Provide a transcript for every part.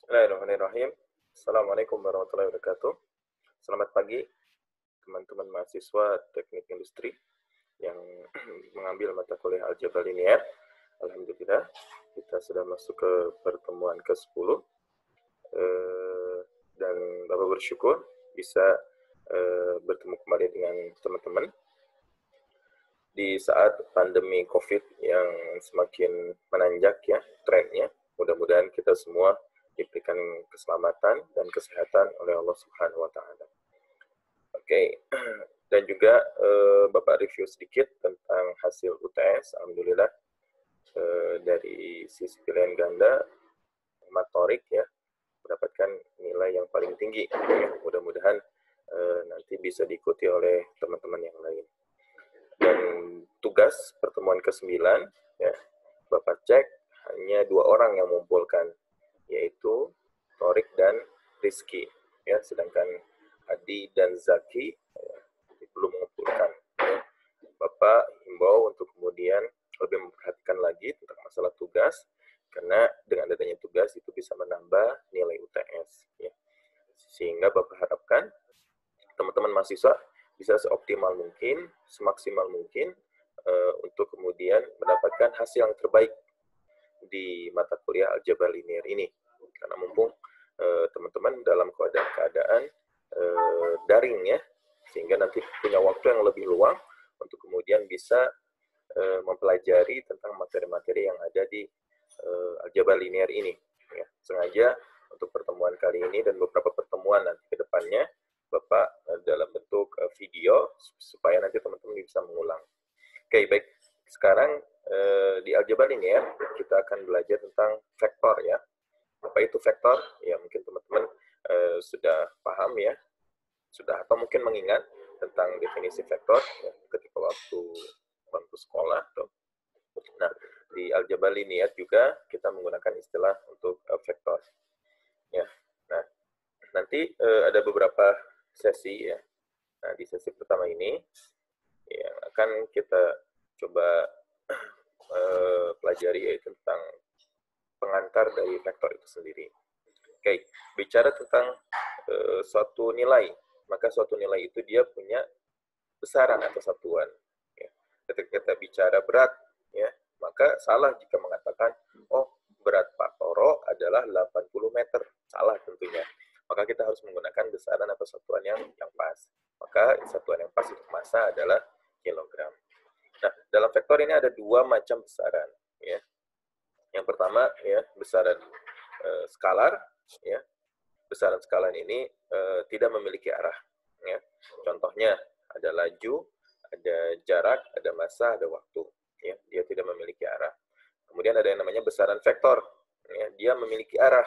Bismillahirrahmanirrahim. Assalamualaikum warahmatullahi wabarakatuh. Selamat pagi, teman-teman mahasiswa teknik industri yang mengambil mata kuliah aljabar linear. Alhamdulillah, kita sudah masuk ke pertemuan ke-10. Dan Bapak bersyukur bisa bertemu kembali dengan teman-teman di saat pandemi COVID yang semakin menanjak ya trennya. Mudah-mudahan kita semua diberikan keselamatan dan kesehatan oleh Allah Subhanahu wa taala. Oke. Dan juga Bapak review sedikit tentang hasil UTS. Alhamdulillah dari sisi pilihan ganda motorik ya mendapatkan nilai yang paling tinggi. Ya, mudah-mudahan nanti bisa diikuti oleh teman-teman yang lain. Dan tugas pertemuan ke-9 ya, Bapak cek hanya 2 orang yang mengumpulkan, yaitu Torik dan Rizky ya, sedangkan Adi dan Zaki belum mengumpulkan ya. Bapak himbau untuk kemudian lebih memperhatikan lagi tentang masalah tugas, karena dengan adanya tugas itu bisa menambah nilai UTS ya. Sehingga Bapak harapkan teman-teman mahasiswa bisa seoptimal mungkin, semaksimal mungkin untuk kemudian mendapatkan hasil yang terbaik di mata kuliah aljabar linear ini. Karena mumpung teman-teman dalam keadaan daring ya, sehingga nanti punya waktu yang lebih luang untuk kemudian bisa mempelajari tentang materi-materi yang ada di aljabar linear ini. Ya, sengaja untuk pertemuan kali ini dan beberapa pertemuan nanti ke depannya, Bapak dalam bentuk video supaya nanti teman-teman bisa mengulang. Oke, baik. Sekarang di aljabar linear kita akan belajar tentang vektor ya. Apa itu vektor? Ya mungkin teman-teman sudah paham ya, sudah atau mungkin mengingat tentang definisi vektor ya, ketika waktu sekolah. Nah, di aljabar linear juga kita menggunakan istilah untuk vektor. Ya, nah nanti ada beberapa sesi ya. Nah, di sesi pertama ini yang akan kita coba pelajari yaitu tentang pengantar dari vektor itu sendiri. Oke, bicara tentang suatu nilai, maka suatu nilai itu dia punya besaran atau satuan. Ya. Ketika kita bicara berat, ya, maka salah jika mengatakan, oh berat Pak Toro adalah 80 meter. Salah tentunya. Maka kita harus menggunakan besaran atau satuan yang pas. Maka satuan yang pas untuk massa adalah kilogram. Nah, dalam vektor ini ada 2 macam besaran. Ya. Yang pertama, ya, besaran skalar. Ya. Besaran skalar ini tidak memiliki arah. Ya. Contohnya, ada laju, ada jarak, ada massa, ada waktu. Ya. Dia tidak memiliki arah. Kemudian ada yang namanya besaran vektor. Ya. Dia memiliki arah.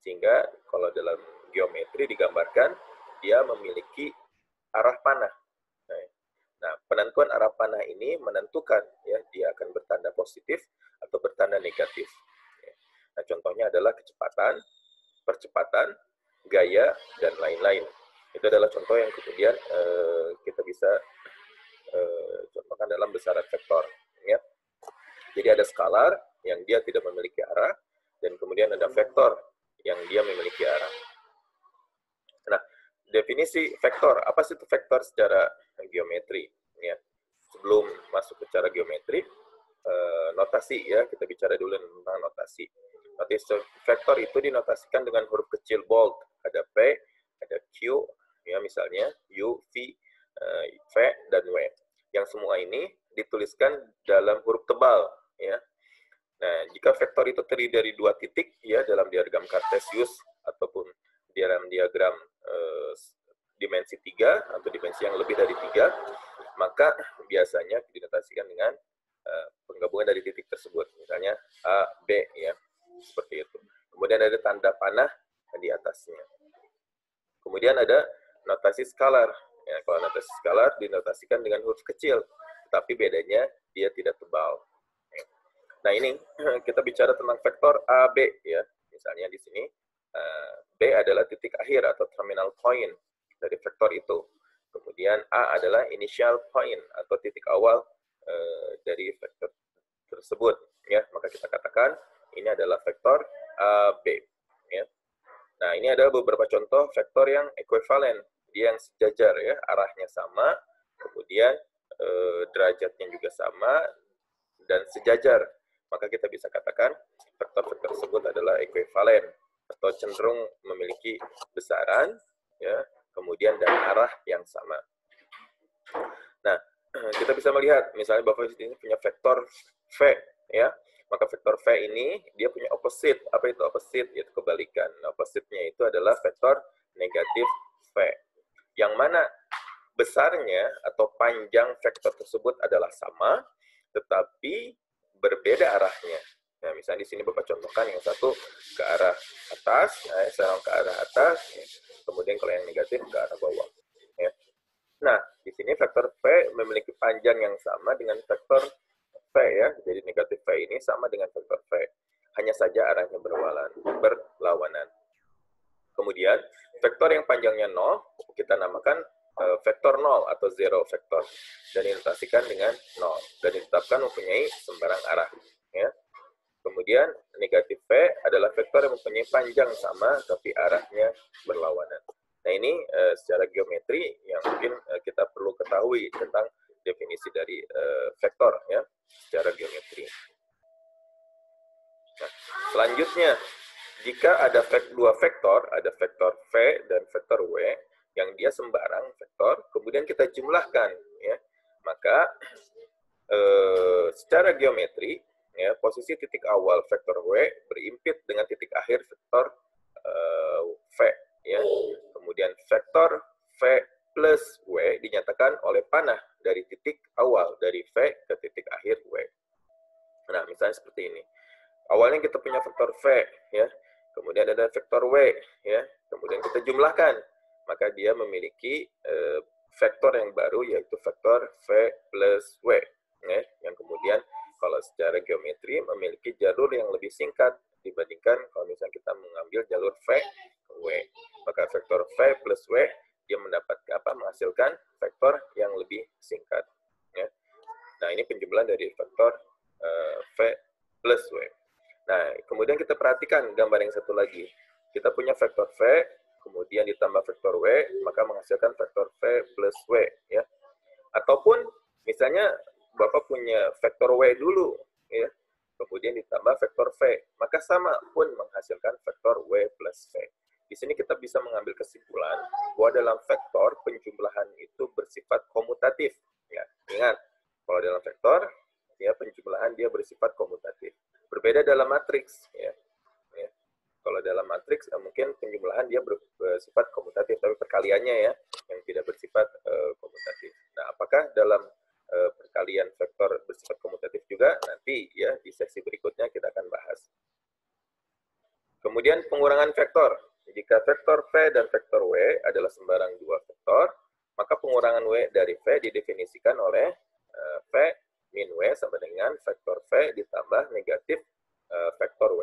Sehingga kalau dalam geometri digambarkan, dia memiliki arah panah. Nah, penentuan arah panah ini menentukan ya dia akan bertanda positif atau bertanda negatif. Nah, contohnya adalah kecepatan, percepatan, gaya, dan lain-lain. Itu adalah contoh yang kemudian kita bisa contohkan dalam besaran vektor. Ya. Jadi ada skalar yang dia tidak memiliki arah, dan kemudian ada vektor yang dia memiliki arah. Nah, definisi vektor, apa sih itu vektor secara geometri? Ya. Sebelum masuk ke cara geometri, notasi ya, kita bicara dulu tentang notasi. Notasi vektor itu dinotasikan dengan huruf kecil bold, ada P, ada Q, ya misalnya U, V, V, dan W. Yang semua ini dituliskan dalam huruf tebal, ya. Nah, jika vektor itu terdiri dari 2 titik, ya dalam diagram Cartesius ataupun dalam diagram dimensi 3 atau dimensi yang lebih dari 3, maka biasanya dinotasikan dengan penggabungan dari titik tersebut, misalnya A, B, ya, seperti itu. Kemudian ada tanda panah di atasnya. Kemudian ada notasi skalar. Ya, kalau notasi skalar dinotasikan dengan huruf kecil, tapi bedanya dia tidak tebal. Nah ini kita bicara tentang vektor A, B, ya. Misalnya di sini B adalah titik akhir atau terminal point dari vektor itu. Kemudian A adalah initial point atau titik awal dari vektor tersebut. Ya, maka kita katakan ini adalah vektor AB. Ya. Nah, ini ada beberapa contoh vektor yang ekuivalen, dia yang sejajar ya, arahnya sama, kemudian derajatnya juga sama dan sejajar. Maka kita bisa katakan vektor-vektor tersebut adalah ekuivalen atau cenderung memiliki besaran ya, kemudian dan arah yang sama. Nah, kita bisa melihat misalnya Bapak di sini punya vektor V ya. Maka vektor V ini dia punya opposite. Apa itu opposite? Yaitu kebalikan. Nah, opposite-nya itu adalah vektor negatif V. Yang mana besarnya atau panjang vektor tersebut adalah sama, tetapi berbeda arahnya. Nah, misalnya di sini Bapak contohkan yang satu ke arah atas, yang ke arah atas, kemudian kalau yang negatif ke arah bawah. Ya. Nah, di sini vektor V memiliki panjang yang sama dengan vektor V ya. Jadi negatif V ini sama dengan vektor V. Hanya saja arahnya berlawanan. Kemudian, vektor yang panjangnya 0, kita namakan vektor 0 atau zero vektor. Dan dinotasikan dengan 0. Dan ditetapkan mempunyai sembarang arah. Ya. Kemudian, negatif V adalah vektor yang mempunyai panjang sama, tapi arahnya berlawanan. Nah, ini secara geometri yang mungkin kita perlu ketahui tentang definisi dari vektor ya, secara geometri. Nah, selanjutnya, jika ada dua vektor, ada vektor V dan vektor W, yang dia sembarang vektor, kemudian kita jumlahkan, ya, maka secara geometri, ya, posisi titik awal vektor W berimpit dengan titik akhir vektor V. Ya. Kemudian vektor V plus W dinyatakan oleh panah dari titik awal, dari V ke titik akhir W. Nah, misalnya seperti ini. Awalnya kita punya vektor V, ya. Kemudian ada vektor W, ya. Kemudian kita jumlahkan, maka dia memiliki vektor yang baru, yaitu vektor V plus W. Ya. Yang kemudian kalau secara geometri memiliki jalur yang lebih singkat dibandingkan kalau misalnya kita mengambil jalur V ke W. Maka vektor V plus W dia menghasilkan vektor yang lebih singkat. Ya. Nah, ini penjumlahan dari vektor V plus W. Nah, kemudian kita perhatikan gambar yang satu lagi. Kita punya vektor V, kemudian ditambah vektor W, maka menghasilkan vektor V plus W. Ya. Ataupun misalnya Bapak punya vektor W dulu, ya, kemudian ditambah vektor V, maka sama pun menghasilkan vektor W plus V. Di sini kita bisa mengambil kesimpulan bahwa dalam vektor penjumlahan itu bersifat komutatif. Ya, ingat, kalau dalam vektor ya penjumlahan dia bersifat komutatif. Berbeda dalam matriks. Ya. Ya. Kalau dalam matriks mungkin penjumlahan dia bersifat komutatif, tapi perkaliannya ya yang tidak bersifat komutatif. Nah, apakah dalam perkalian vektor bersifat komutatif juga, nanti ya di sesi berikutnya kita akan bahas. Kemudian pengurangan vektor. Jika vektor V dan vektor W adalah sembarang dua vektor, maka pengurangan W dari V didefinisikan oleh V min W sama dengan vektor V ditambah negatif vektor W.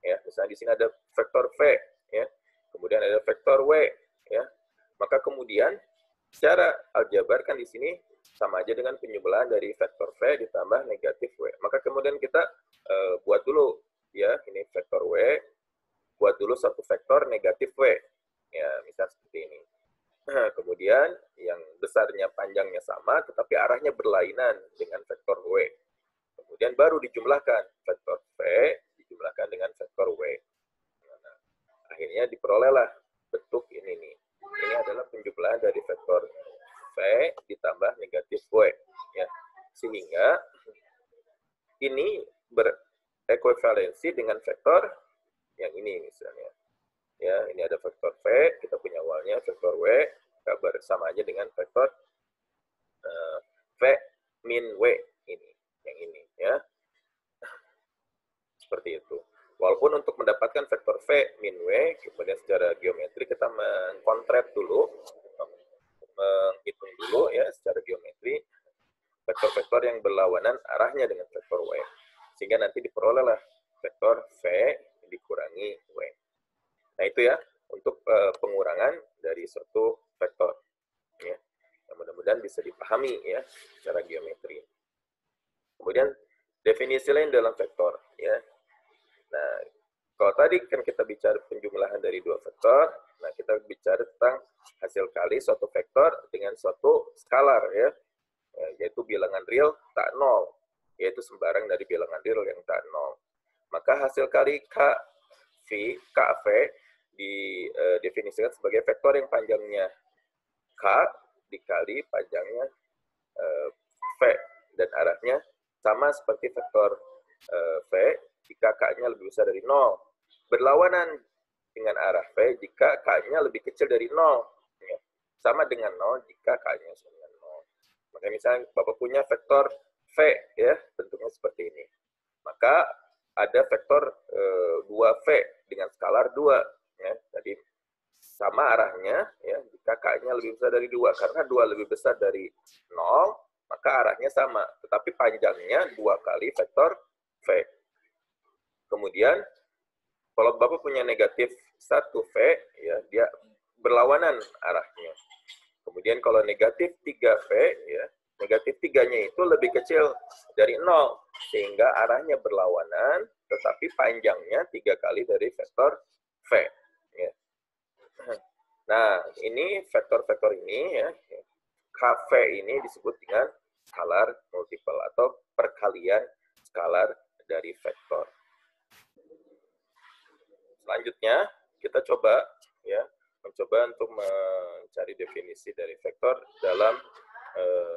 Ya, misalnya di sini ada vektor V, ya, kemudian ada vektor W, ya, maka kemudian secara aljabar kan di sini sama aja dengan penjumlahan dari vektor V ditambah negatif W. Maka kemudian kita buat dulu, ya, ini vektor W, buat dulu satu vektor negatif W. Ya, misal seperti ini. Kemudian yang besarnya panjangnya sama, tetapi arahnya berlainan dengan vektor W. Kemudian baru dijumlahkan vektor V dijumlahkan dengan vektor W. Nah, akhirnya diperolehlah bentuk ini nih. Ini adalah penjumlahan dari vektor V ditambah negatif W. Ya. Sehingga ini berekuivalensi dengan vektor yang ini misalnya. Ya, ini ada vektor V, kita punya awalnya vektor W, kabar sama aja dengan vektor V min W ini, yang ini ya. Seperti itu. Walaupun untuk mendapatkan vektor V min W, kemudian secara geometri kita mengkontret dulu, menghitung dulu ya secara geometri vektor-vektor yang berlawanan arahnya dengan vektor W. Sehingga nanti diperolehlah vektor V dikurangi W. Nah, itu ya untuk pengurangan dari suatu vektor. Ya. Mudah-mudahan bisa dipahami ya secara geometri. Kemudian definisi lain dalam vektor ya. Nah, kalau tadi kan kita bicara penjumlahan dari dua vektor, nah kita bicara tentang hasil kali suatu vektor dengan suatu skalar ya, yaitu bilangan real tak nol, yaitu sembarang dari bilangan real yang tak nol. Maka hasil kali KV didefinisikan sebagai vektor yang panjangnya K dikali panjangnya V dan arahnya sama seperti vektor V jika K-nya lebih besar dari 0. Berlawanan dengan arah V jika K-nya lebih kecil dari 0. Ya. Sama dengan 0 jika K-nya sama dengan 0. Maka misalnya Bapak punya vektor V, ya, bentuknya seperti ini. Maka ada vektor 2V dengan skalar 2. Ya. Jadi sama arahnya, ya, jika K-nya lebih besar dari 2. Karena 2 lebih besar dari 0, maka arahnya sama. Tetapi panjangnya 2 kali vektor V. Kemudian, kalau Bapak punya negatif 1V, ya, dia berlawanan arahnya. Kemudian kalau negatif 3V, ya, negatif 3-nya itu lebih kecil dari 0, sehingga arahnya berlawanan, tetapi panjangnya 3 kali dari vektor V. Ya. Nah, ini vektor-vektor ini, ya, KV ini disebut dengan skalar multiple atau perkalian skalar dari vektor. Selanjutnya, kita coba mencoba untuk mencari definisi dari vektor dalam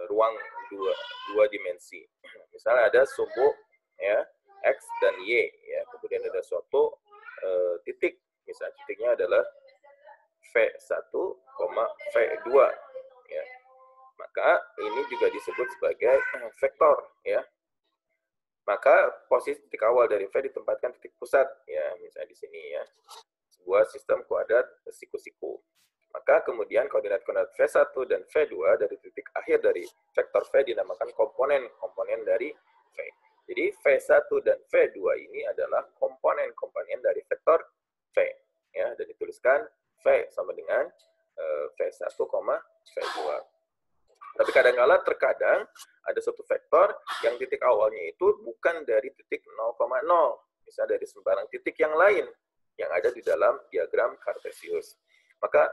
ruang dua dimensi. Misalnya ada sumbu ya X dan Y, ya, kemudian ada suatu titik, misalnya titiknya adalah V1, V2, ya. Maka ini juga disebut sebagai vektor, ya. Maka posisi titik awal dari V ditempatkan titik pusat, ya, misalnya di sini, ya, sebuah sistem kuadrat siku-siku. Maka kemudian koordinat-koordinat V1 dan V2 dari titik akhir dari vektor V dinamakan komponen-komponen dari V. Jadi V1 dan V2 ini adalah komponen-komponen dari vektor V, ya, dan dituliskan V sama dengan V1, V2. Tapi kadang-kala terkadang ada suatu vektor yang titik awalnya itu bukan dari titik 0,0, misalnya dari sembarang titik yang lain yang ada di dalam diagram Cartesius. Maka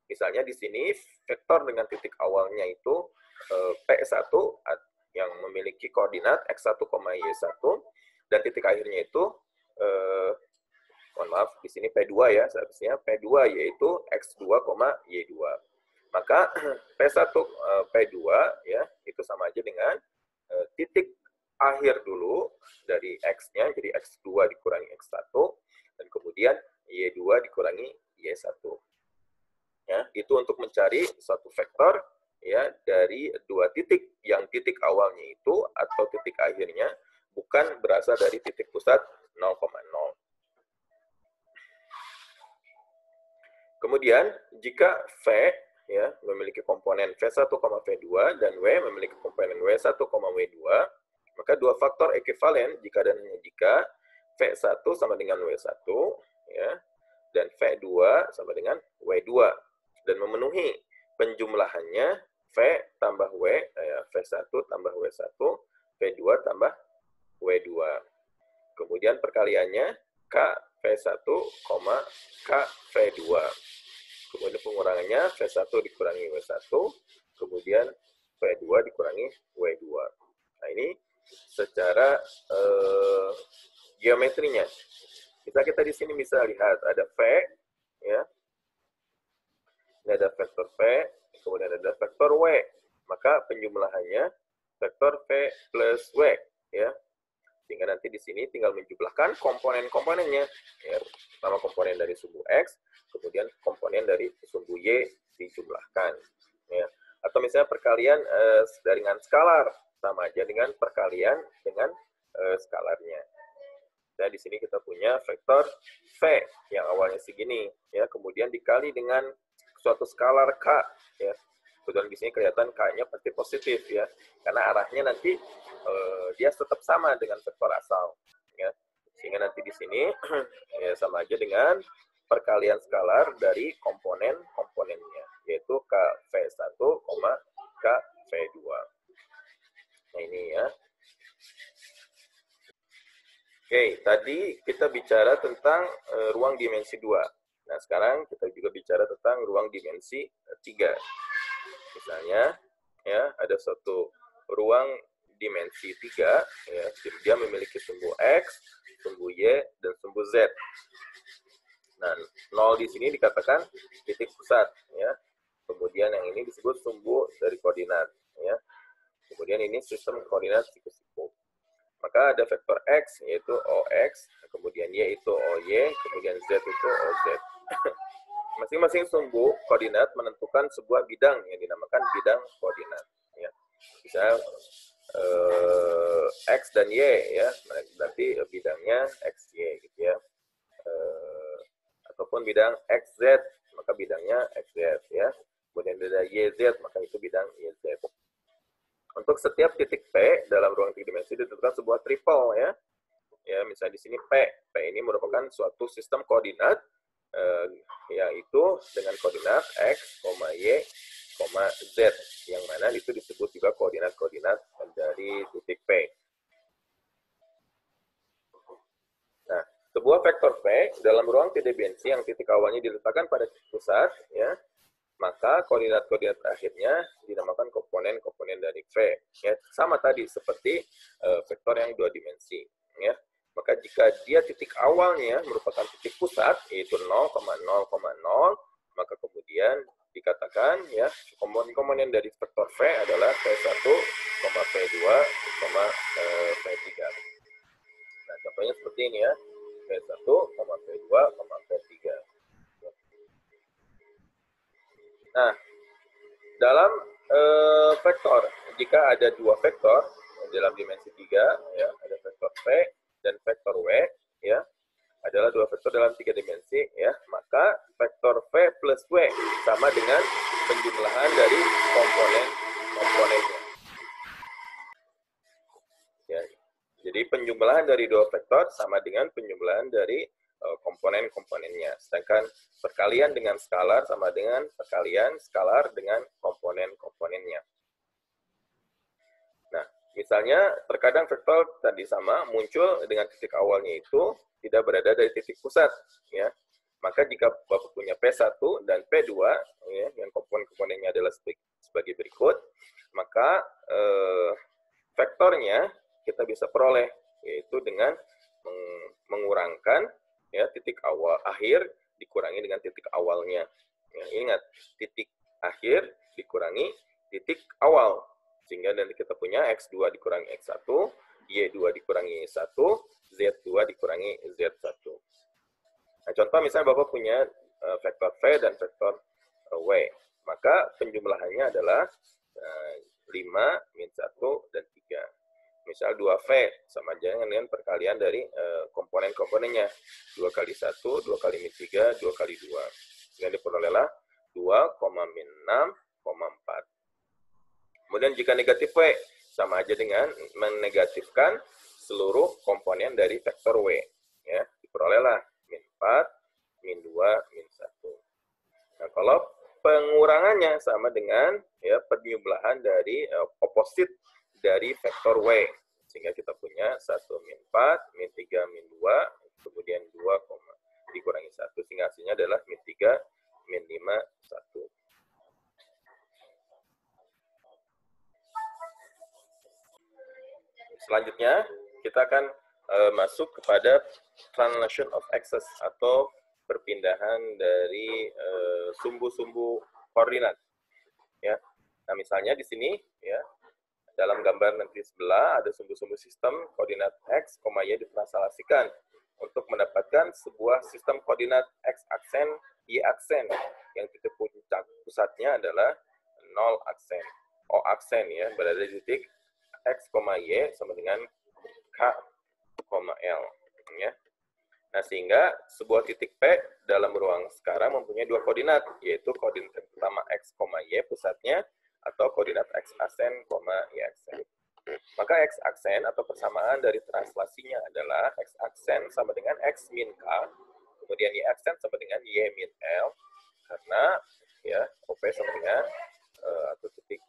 misalnya di sini vektor dengan titik awalnya itu P1 yang memiliki koordinat X1, Y1 dan titik akhirnya itu mohon maaf di sini P2 ya, seharusnya P2 yaitu X2, Y2. Maka P1 P2 ya itu sama aja dengan titik akhir dulu dari X-nya, jadi X2 dikurangi X1 dan kemudian Y2 dikurangi Y1. Ya, itu untuk mencari suatu vektor ya dari dua titik yang titik awalnya itu atau titik akhirnya bukan berasal dari titik pusat 0,0. Kemudian jika V ya memiliki komponen V1, V2 dan W memiliki komponen W1, W2, maka dua faktor ekuivalen jika dan hanya jika V1 sama dengan W1 ya dan V2 sama dengan W2 dan memenuhi penjumlahannya V tambah W ya, V1 tambah W1, V2 tambah W2. Kemudian perkaliannya K V1, K V2. Kemudian pengurangannya V1 dikurangi W1, kemudian V2 dikurangi W2. Nah, ini secara geometrinya. Kita di sini bisa lihat ada V, ya. Ini ada vektor V, kemudian ada vektor W. Maka penjumlahannya vektor V plus W, ya. Sehingga nanti di sini tinggal menjumlahkan komponen-komponennya. Ya, pertama komponen dari sumbu X, kemudian komponen dari sumbu Y dijumlahkan. Ya. Atau misalnya perkalian dengan skalar, sama aja dengan perkalian dengan skalarnya. Nah, di sini kita punya vektor V yang awalnya segini, ya, kemudian dikali dengan suatu skalar K, ya. Kemudian di sini kelihatan K-nya pasti positif, ya, karena arahnya nanti dia tetap sama dengan vektor asal, ya. Sehingga nanti di sini ya sama aja dengan perkalian skalar dari komponen-komponennya, yaitu KV1, KV2. Nah, ini ya. Oke, tadi kita bicara tentang ruang dimensi 2. Nah, sekarang kita juga bicara tentang ruang dimensi 3. Misalnya, ya, ada suatu ruang dimensi 3, ya, dia memiliki sumbu X, sumbu Y, dan sumbu Z. Nah, 0 di sini dikatakan titik pusat, ya. Kemudian yang ini disebut sumbu dari koordinat, ya. Kemudian ini sistem koordinat siku-siku. Maka ada vektor X, yaitu OX, kemudian Y itu OY, kemudian Z itu OZ. Masing-masing sumbu koordinat menentukan sebuah bidang yang dinamakan bidang koordinat. Ya. Misal X dan Y, ya, berarti bidangnya XY, gitu ya. Ataupun bidang XZ, maka bidangnya XZ, ya. Kemudian ada YZ, maka itu bidang YZ. Untuk setiap titik P dalam ruang tiga dimensi ditentukan sebuah triple, ya. Ya, misalnya di sini P. P ini merupakan suatu sistem koordinat, yaitu dengan koordinat X, Y, Z, yang mana itu disebut juga koordinat-koordinat dari titik P. Nah, sebuah vektor P dalam ruang tiga dimensi yang titik awalnya diletakkan pada titik pusat, ya, maka koordinat-koordinat akhirnya dinamakan komponen-komponen dari V. Ya, sama tadi seperti vektor yang dua dimensi. Ya. Maka jika dia titik awalnya merupakan titik pusat, yaitu 0,0,0, maka kemudian dikatakan ya komponen-komponen dari vektor V adalah V1, V2, V3. Nah, contohnya seperti ini ya, V1, V2, V3. Nah, dalam vektor, jika ada dua vektor dalam dimensi 3, ya, ada vektor V dan vektor W, ya, adalah dua vektor dalam tiga dimensi, ya, maka vektor V plus W sama dengan penjumlahan dari komponen-komponennya. Ya, jadi penjumlahan dari dua vektor sama dengan penjumlahan dari komponen-komponennya. Sedangkan perkalian dengan skalar sama dengan perkalian skalar dengan komponen-komponennya. Nah, misalnya terkadang vektor tadi sama muncul dengan titik awalnya itu tidak berada dari titik pusat, ya. Maka jika Bapak punya P1 dan P2, ya, yang komponen-komponennya adalah sebagai berikut, maka vektornya kita bisa peroleh, yaitu dengan mengurangkan ya titik awal akhir dikurangi dengan titik awalnya. Ya, ingat, titik akhir dikurangi titik awal. Sehingga nanti kita punya X2 dikurangi X1, Y2 dikurangi 1, Z2 dikurangi Z1. Nah, contoh misalnya Bapak punya vektor V dan vektor W. Maka penjumlahannya adalah 5, min 1, dan 3. Misal 2V sama aja dengan perkalian dari komponen-komponennya. 2 kali 1, 2 kali min 3, 2 kali 2. Sehingga diperolehlah 2, min 6, 4. Kemudian jika negatif W, sama aja dengan menegatifkan seluruh komponen dari vektor W. Ya, diperolehlah min 4, min 2, min 1. Nah, kalau pengurangannya sama dengan ya penjumlahan dari oposit dari vektor W. Sehingga kita punya 1 min 4, min 3, min 2, kemudian 2, dikurangi 1. Sehingga hasilnya adalah min 3, min 5, 1. Selanjutnya, kita akan masuk kepada translation of axis atau perpindahan dari sumbu-sumbu koordinat. Ya. Nah, misalnya di sini ya dalam gambar nanti sebelah ada sumbu-sumbu sistem koordinat X, Y ditranslasikan untuk mendapatkan sebuah sistem koordinat X aksen, Y aksen yang titik puncak pusatnya adalah 0 aksen. O aksen ya berada di titik X, Y sama dengan K, L. Ya. Nah, sehingga sebuah titik P dalam ruang sekarang mempunyai dua koordinat, yaitu koordinat pertama X, Y pusatnya, atau koordinat X aksen, Y aksen. Maka X aksen atau persamaan dari translasinya adalah X aksen sama dengan X min K, kemudian Y aksen sama dengan Y min L, karena ya OP sama dengan atau titik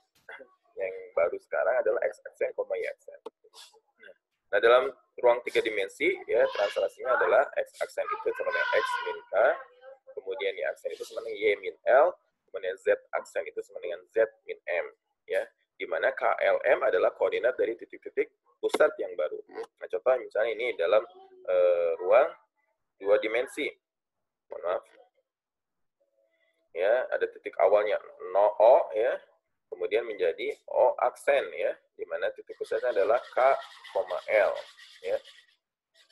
yang baru sekarang adalah X aksen, Y aksen. Nah, dalam ruang 3 dimensi, ya, translasinya adalah X aksen itu sama dengan X min K, kemudian Y aksen itu sama dengan Y min L, kemudian Z aksen itu sama dengan Z min M, ya, di mana KLM adalah koordinat dari titik-titik pusat yang baru. Nah, contoh misalnya ini dalam ruang 2 dimensi. Mohon maaf. Ya, ada titik awalnya 0 O, ya, kemudian menjadi O aksen, ya, di mana titik pusatnya adalah K, L, ya.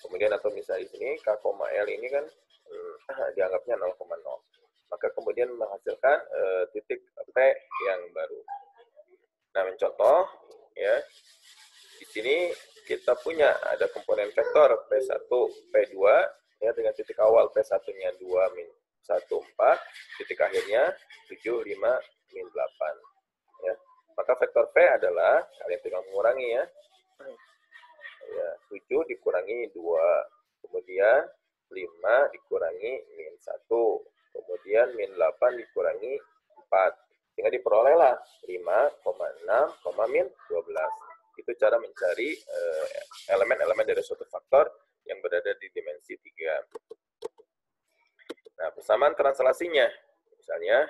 Kemudian atau misalnya di sini K, L ini kan dianggapnya 0,0. Maka kemudian menghasilkan titik P yang baru. Nah, mencontoh, ya, di sini kita punya ada komponen vektor P1, P2, ya, dengan titik awal P1-nya 2, min 1, 4, titik akhirnya 7, 5, min 8. Ya. Maka vektor P adalah, kalian tinggal mengurangi, ya. Ya, 7 dikurangi 2, kemudian 5 dikurangi min 1, kemudian min 8 dikurangi 4. Sehingga diperolehlah 5,6, min 12. Itu cara mencari elemen-elemen dari suatu faktor yang berada di dimensi 3. Nah, persamaan translasinya, misalnya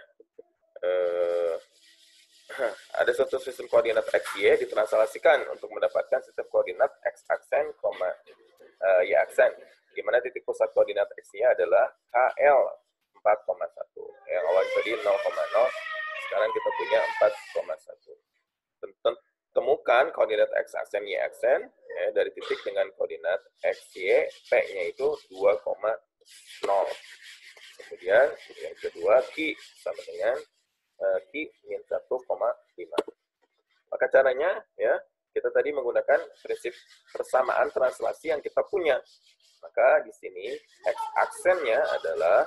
ada suatu sistem koordinat X, Y ditranslasikan untuk mendapatkan sistem koordinat X aksen, Y aksen, di mana titik pusat koordinat X, Y adalah KL 4,1. Yang awal tadi 0,0, sekarang kita punya 4,1. Temukan koordinat X aksen, Y aksen, ya, dari titik dengan koordinat X, Y, P-nya itu 2,0. Kemudian yang kedua, Q sama dengan Q min 1,5. Maka caranya, ya, kita tadi menggunakan prinsip persamaan translasi yang kita punya. Maka di sini X aksennya adalah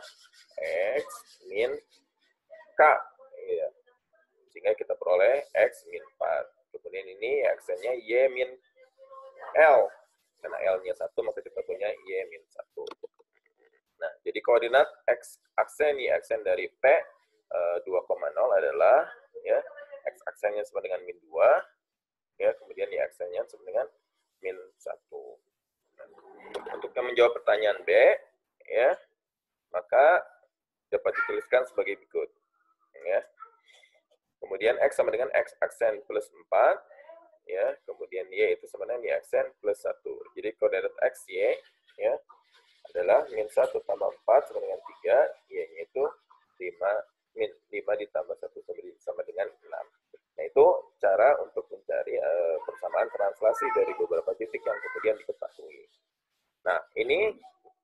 X min K. Ya. Sehingga kita peroleh X min 4. Kemudian ini aksennya Y min L. Karena L-nya 1, maka kita punya Y min 1. Nah, jadi koordinat X aksen, Y aksen dari P 2,0 adalah, ya, X aksennya sama dengan min 2, ya, kemudian Y aksennya sama dengan min 1. Untuk menjawab pertanyaan B, ya, maka dapat dituliskan sebagai berikut, ya. Kemudian X sama dengan X aksen plus 4, ya, kemudian Y itu sama dengan Y aksen plus 1. Jadi koordinat X, Y, ya, adalah min 1 tambah 4 sama dengan 3, Y-nya itu 5 ditambah 1 sama dengan 6. Nah, itu cara untuk mencari persamaan translasi dari beberapa titik yang kemudian diketahui. Nah, ini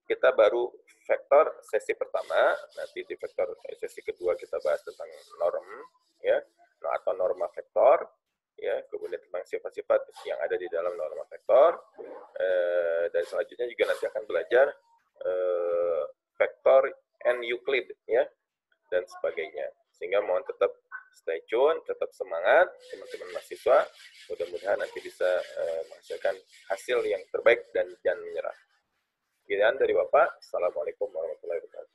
kita baru vektor sesi pertama, nanti di vektor sesi kedua kita bahas tentang norm, ya, atau norma vektor, ya, kemudian tentang sifat-sifat yang ada di dalam norma vektor, dan selanjutnya juga nanti akan belajar vektor N Euclid, ya, dan sebagainya. Sehingga mohon tetap stay tune, tetap semangat teman-teman mahasiswa. Mudah-mudahan nanti bisa menghasilkan hasil yang terbaik dan jangan menyerah. Sekian dari Bapak. Assalamualaikum warahmatullahi wabarakatuh.